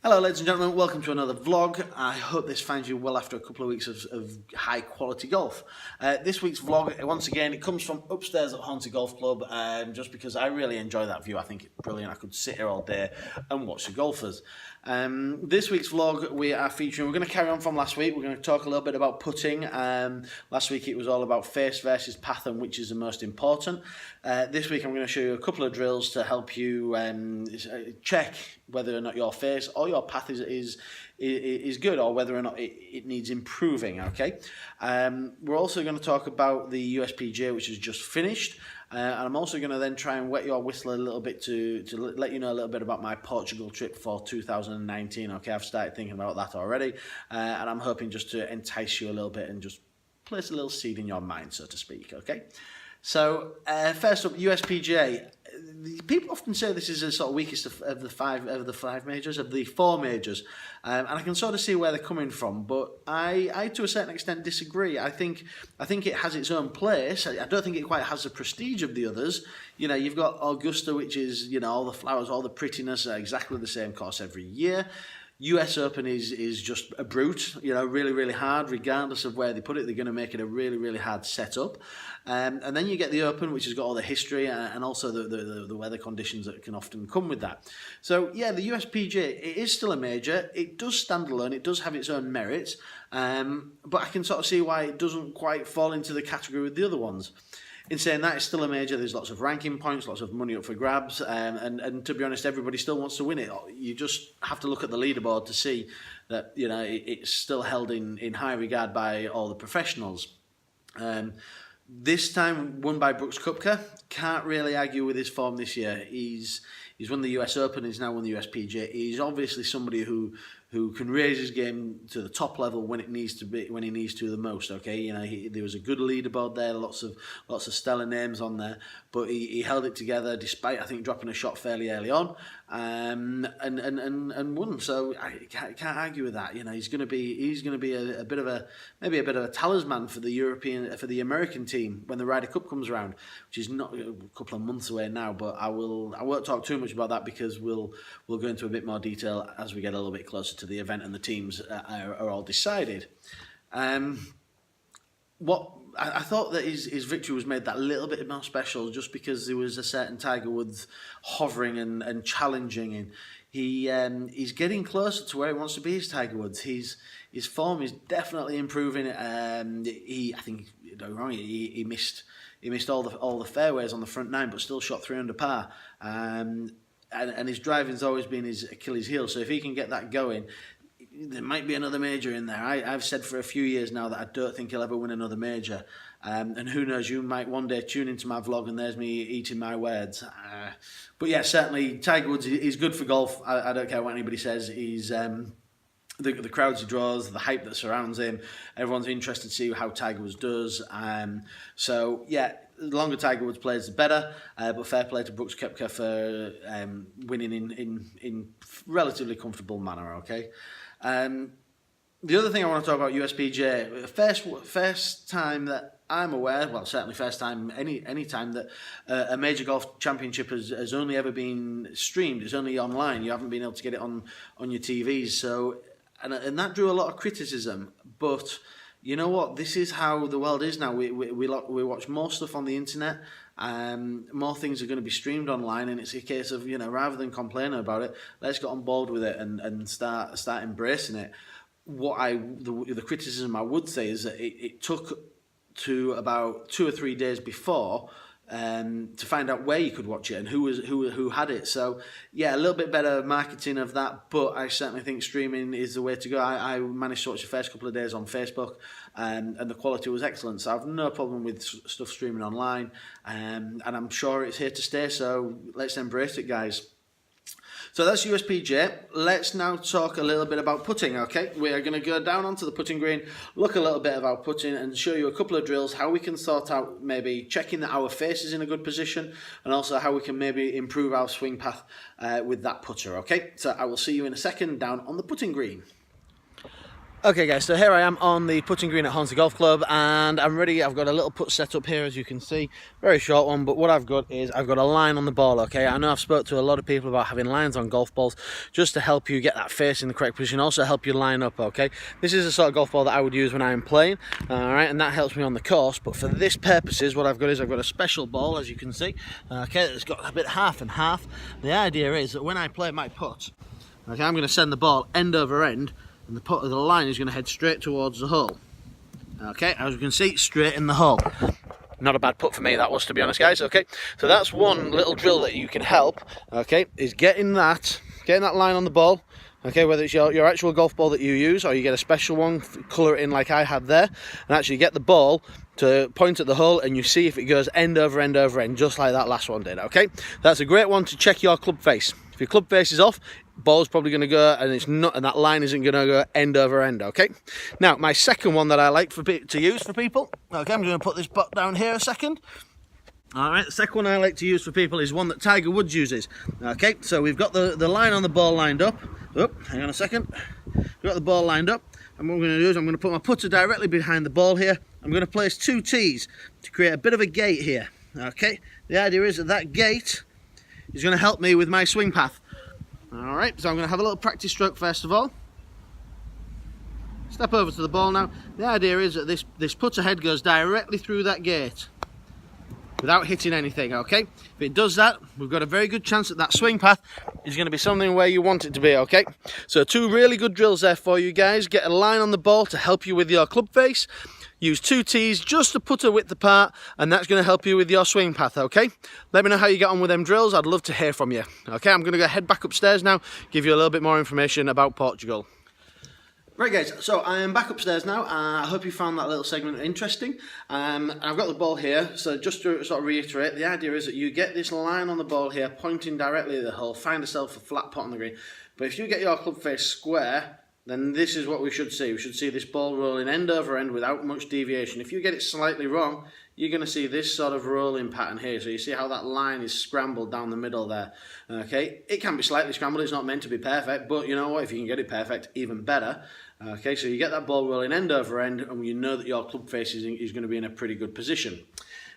Hello ladies and gentlemen, welcome to another vlog. I hope this finds you well after a couple of weeks of high quality golf. This week's vlog, once again, it comes from upstairs at Haunted Golf Club, just because I really enjoy that view. I think it's brilliant. I could sit here all day and watch the golfers. This week's vlog we're going to carry on from last week. We're going to talk a little bit about putting. Last week it was all about face versus path and which is the most important. This week I'm going to show you a couple of drills to help you check whether or not your face or your path is good, or whether or not it needs improving. Okay. We're also going to talk about the USPGA, which has just finished, and I'm also going to then try and wet your whistle a little bit to let you know a little bit about my Portugal trip for 2019. Okay, I've started thinking about that already, and I'm hoping just to entice you a little bit and just place a little seed in your mind, so to speak. Okay. So first up, USPGA. People often say this is the sort of weakest of the four majors, and I can sort of see where they're coming from. But I to a certain extent disagree. I think it has its own place. I don't think it quite has the prestige of the others. You know, you've got Augusta, which is, you know, all the flowers, all the prettiness, are exactly the same course every year. US Open is just a brute, you know, really, really hard. Regardless of where they put it, they're going to make it a really, really hard setup. And then you get the Open, which has got all the history and also the weather conditions that can often come with that. So, yeah, the USPGA, it is still a major. It does stand alone. It does have its own merits. But I can sort of see why it doesn't quite fall into the category with the other ones. In saying that, it's still a major. There's lots of ranking points, lots of money up for grabs, and to be honest, everybody still wants to win it. You just have to look at the leaderboard to see that, you know, it's still held in high regard by all the professionals. This time won by Brooks Koepka. Can't really argue with his form this year. He's won the US Open. He's now won the USPGA. He's obviously somebody who can raise his game to the top level when it needs to be, when he needs to the most. Okay, you know, there was a good leaderboard there, lots of stellar names on there, but he held it together despite, I think, dropping a shot fairly early on, and won. So I can't argue with that. You know, he's going to be a bit of a talisman for the American team when the Ryder Cup comes around, which is not a couple of months away now. But I won't talk too much about that because we'll go into a bit more detail as we get a little bit closer to the event and the teams are all decided. What I thought that his victory was made that little bit more special just because there was a certain Tiger Woods hovering and challenging, and he's getting closer to where he wants to be as Tiger Woods. His form is definitely improving. I think, don't get me wrong, he missed all the fairways on the front nine, but still shot 3 under par. And his driving's always been his Achilles heel. So if he can get that going, there might be another major in there. I've said for a few years now that I don't think he'll ever win another major. And who knows, you might one day tune into my vlog and there's me eating my words. But yeah, certainly Tiger Woods is good for golf. I don't care what anybody says. He's the crowds he draws, the hype that surrounds him. Everyone's interested to see how Tiger Woods does. So yeah, the longer Tiger Woods plays, the better. But fair play to Brooks Koepka for winning in relatively comfortable manner. Okay. The other thing I want to talk about USPGA, first time that I'm aware, well, certainly first time any time that a major golf championship has only ever been streamed. It's only online. You haven't been able to get it on your TVs. So, and that drew a lot of criticism. But you know what? This is how the world is now. We watch more stuff on the internet. More things are going to be streamed online, and it's a case of, you know, rather than complaining about it, let's get on board with it and start embracing it. The criticism I would say is that it took to about 2 or 3 days before to find out where you could watch it and who had it. So yeah, a little bit better marketing of that, but I certainly think streaming is the way to go. I managed to watch the first couple of days on Facebook, and the quality was excellent. So I've no problem with stuff streaming online, and I'm sure it's here to stay. So let's embrace it, guys. So that's USPGA. Let's now talk a little bit about putting, okay? We are going to go down onto the putting green, look a little bit about putting and show you a couple of drills, how we can sort out maybe checking that our face is in a good position, and also how we can maybe improve our swing path with that putter, okay? So I will see you in a second down on the putting green. Okay guys, so here I am on the putting green at Hornsey Golf Club and I'm ready. I've got a little putt set up here, as you can see. Very short one, but what I've got is I've got a line on the ball, okay? I know I've spoke to a lot of people about having lines on golf balls just to help you get that face in the correct position, also help you line up, okay? This is the sort of golf ball that I would use when I'm playing, alright, and that helps me on the course, but for this purposes, what I've got is I've got a special ball, as you can see, okay, it's got a bit half and half. The idea is that when I play my putt, okay, I'm going to send the ball end over end, and the line is going to head straight towards the hole. Okay, as you can see, straight in the hole. Not a bad putt for me that was, to be honest, guys. Okay, so that's one little drill that you can help. Okay, is getting that line on the ball. Okay, whether it's your actual golf ball that you use or you get a special one, colour it in like I had there, and actually get the ball to point at the hole and you see if it goes end over end over end, just like that last one did. Okay, that's a great one to check your club face. If your club face is off, ball's probably going to go, and it's not, and that line isn't going to go end over end. Okay, now my second one that I like to use for people. Okay, I'm going to put this putt down here a second. Alright, the second one I like to use for people is one that Tiger Woods uses. Okay, so we've got the line on the ball lined up. Oh, hang on a second. We've got the ball lined up, and what I'm going to do is I'm going to put my putter directly behind the ball here. I'm going to place 2 tees to create a bit of a gate here. Okay, the idea is that that gate is going to help me with my swing path. Alright, so I'm going to have a little practice stroke first of all. Step over to the ball now. The idea is that this putter head goes directly through that gate without hitting anything, okay? If it does that, we've got a very good chance that that swing path is going to be something where you want it to be, okay? So 2 really good drills there for you guys. Get a line on the ball to help you with your club face. Use 2 tees just to putter width apart, and that's going to help you with your swing path, okay? Let me know how you get on with them drills. I'd love to hear from you. Okay, I'm going to go head back upstairs now, give you a little bit more information about Portugal. Right guys, so I am back upstairs now. I hope you found that little segment interesting. I've got the ball here, so just to sort of reiterate, the idea is that you get this line on the ball here pointing directly at the hole, find yourself a flat pot on the green. But if you get your club face square, then this is what we should see. We should see this ball rolling end over end without much deviation. If you get it slightly wrong, you're going to see this sort of rolling pattern here. So you see how that line is scrambled down the middle there. Okay, it can be slightly scrambled. It's not meant to be perfect, but you know what? If you can get it perfect, even better. Okay, so you get that ball rolling end over end, and you know that your club face is going to be in a pretty good position.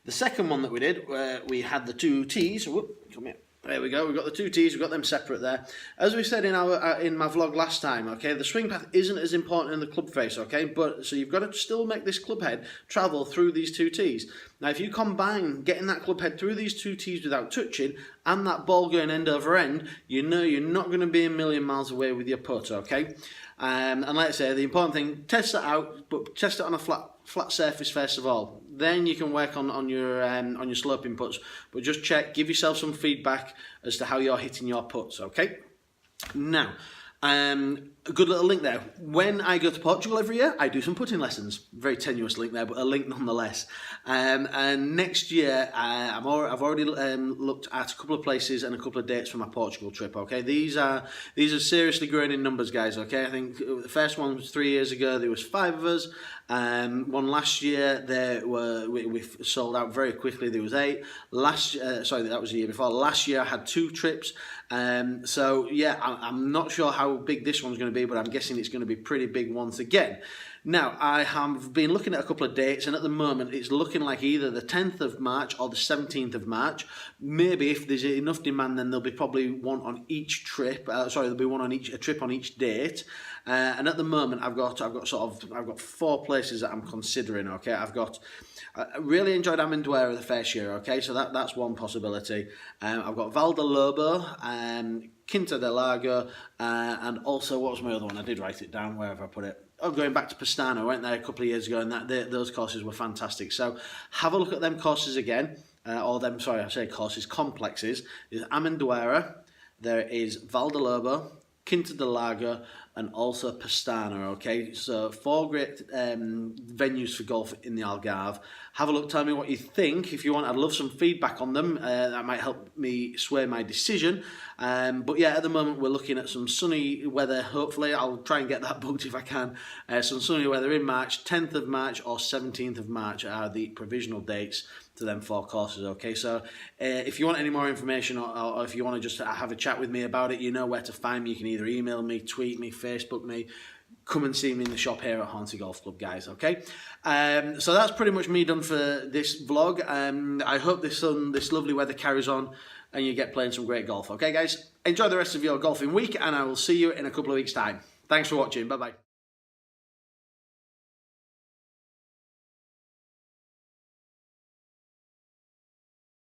The second one that we did, we had the 2 tees. Whoop, come here. There we go, we've got the 2 tees, we've got them separate there. As we said in my vlog last time, okay, the swing path isn't as important in the club face, okay, but so you've got to still make this club head travel through these 2 tees. Now if you combine getting that club head through these 2 tees without touching and that ball going end over end, you know you're not going to be a million miles away with your putt, okay? And like I say, the important thing, test that out, but test it on a flat surface first of all. Then you can work on your sloping putts. But just check, give yourself some feedback as to how you're hitting your putts, okay? Now, a good little link there. When I go to Portugal every year, I do some putting lessons. Very tenuous link there, but a link nonetheless. And next year, I've already looked at a couple of places and a couple of dates for my Portugal trip. Okay, these are seriously growing in numbers, guys. Okay, I think the first one was 3 years ago. There was 5 of us. One last year, we sold out very quickly. There was 8. Sorry, that was the year before. Last year, I had 2 trips. So yeah, I'm not sure how big this one's going to be, but I'm guessing it's going to be pretty big once again. Now, I have been looking at a couple of dates, and at the moment it's looking like either the 10th of March or the 17th of March. Maybe if there's enough demand, then there'll be probably one on each trip. There'll be one on a trip on each date. And at the moment, I've got 4 places that I'm considering. Okay, I really enjoyed Amendoeira the first year. Okay, so that's one possibility. I've got Valdellobo, Quinta del Lago, and also, what was my other one? I did write it down. Where have I put it? Oh, going back to Pastano. I went there a couple of years ago, and those courses were fantastic. So have a look at them courses again, complexes. There's Amendoeira, there is Valdellobo, Quinta del Lago, and also Pastano, okay? So 4 great venues for golf in the Algarve. Have a look, tell me what you think. If you want, I'd love some feedback on them. That might help me sway my decision. But yeah, at the moment, we're looking at some sunny weather. Hopefully, I'll try and get that booked if I can. Some sunny weather in March. 10th of March or 17th of March are the provisional dates to them 4 courses, okay? So if you want any more information or if you want to just have a chat with me about it, you know where to find me. You can either email me, tweet me, Facebook me, come and see me in the shop here at Haunted Golf Club, guys, okay? So that's pretty much me done for this vlog. I hope this lovely weather carries on and you get playing some great golf, okay, guys? Enjoy the rest of your golfing week, and I will see you in a couple of weeks' time. Thanks for watching. Bye-bye.